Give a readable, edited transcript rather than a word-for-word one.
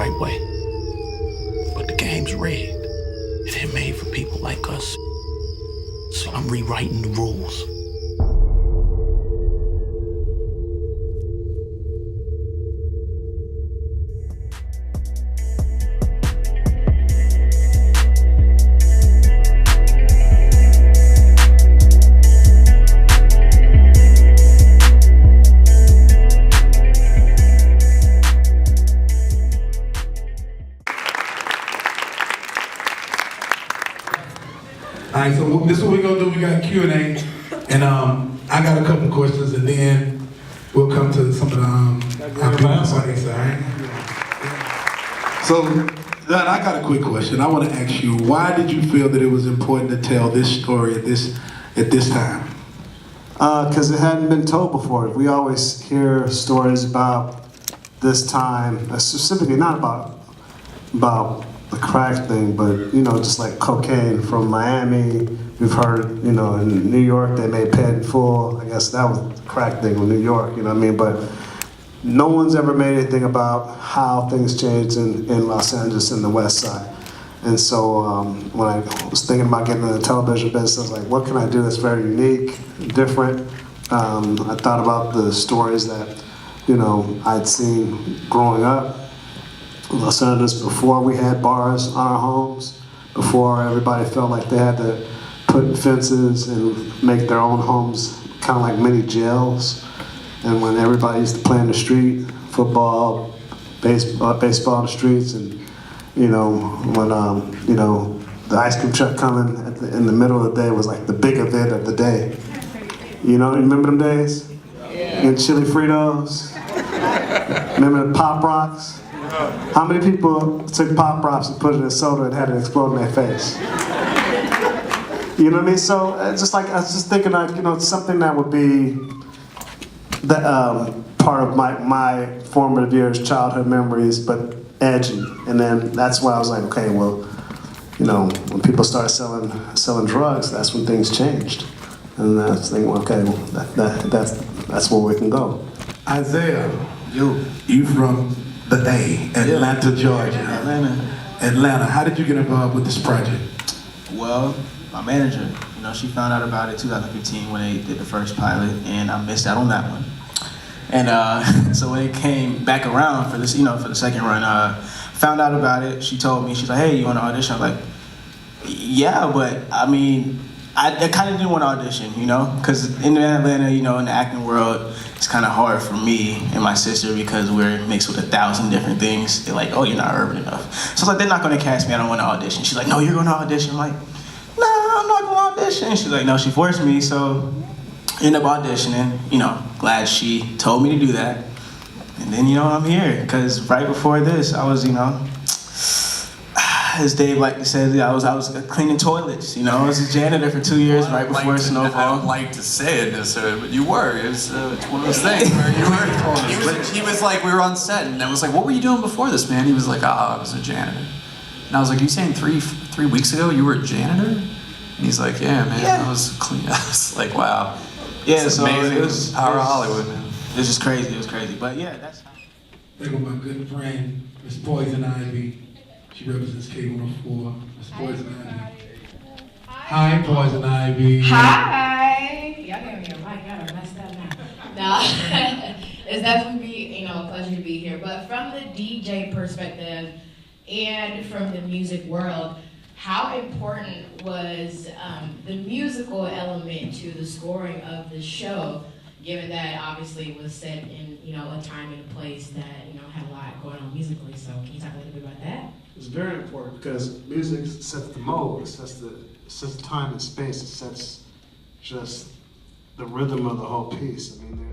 right way. But the game's rigged. It ain't made for people like us. So I'm rewriting the rules. All right, so this is what we're gonna do. We got Q&A, and I got a couple questions, and then we'll come to some of the our people audience, all right? So, Don, I got a quick question. I want to ask you, why did you feel that it was important to tell this story at this time? Because it hadn't been told before. We always hear stories about this time, specifically not about the crack thing, but just like cocaine from Miami. We've heard, in New York they made Paid in Full. I guess that was the crack thing in New York, you know what I mean? But no one's ever made anything about how things changed in Los Angeles and the West Side. And so when I was thinking about getting into the television business, I was like, what can I do that's very unique, different? I thought about the stories that, I'd seen growing up in Los Angeles before we had bars on our homes, before everybody felt like they had to put fences and make their own homes kind of like mini jails. And when everybody used to play in the street, football, baseball in the streets, and when the ice cream truck coming in the middle of the day was like the big event of the day. You remember them days? Yeah. And chili Fritos. Remember the Pop Rocks? How many people took Pop Rocks and put it in soda and had it explode in their face? You know what I mean? So it's just like I was just thinking, like something that would be the part of my formative years, childhood memories, but edgy. And then that's why I was like, okay, well, when people started selling drugs, that's when things changed. And I was thinking, okay, well, that's where we can go. Isaiah, you from the A, Atlanta, Georgia. Atlanta. How did you get involved with this project? Well, my manager, she found out about it 2015 when they did the first pilot, and I missed out on that one. And so when it came back around for this, for the second run, found out about it. She told me, she's like, hey, you want to audition? I'm like, yeah, but I mean, I kind of didn't want to audition, because in Atlanta, in the acting world, it's kind of hard for me and my sister because we're mixed with 1,000 different things. They're like, oh, you're not urban enough. So I was like, they're not going to cast me, I don't want to audition. She's like, no, you're going to audition. I'm like, no, I'm not going to audition. She's like, no, she forced me, so I ended up auditioning. Glad she told me to do that. And then, I'm here, because right before this, I was, as Dave liked to say, I was cleaning toilets. I was a janitor for 2 years right before Snowfall. I don't like to say it necessarily, but you were. It's one of those things where you were. He was like, we were on set, and I was like, what were you doing before this, man? He was like, oh, I was a janitor. And I was like, you saying three weeks ago you were a janitor? And he's like, yeah, man, I was clean. I was like, wow. Yeah, it's so amazing. It was Power of Hollywood, man. It was just crazy. It was crazy. But yeah, that's. Think of my good friend, Miss Poison Ivy. She represents K104. Miss Poison Ivy. Hi, Poison Ivy. Hi. Y'all gave me a mic. Y'all are messed up now. No, it's definitely a pleasure to be here. But from the DJ perspective and from the music world, how important was the musical element to the scoring of the show, given that obviously it was set in a time and a place that had a lot going on musically? So can you talk a little bit about that? It's very important because music sets the mode, it sets the time and space, it sets just the rhythm of the whole piece. I mean,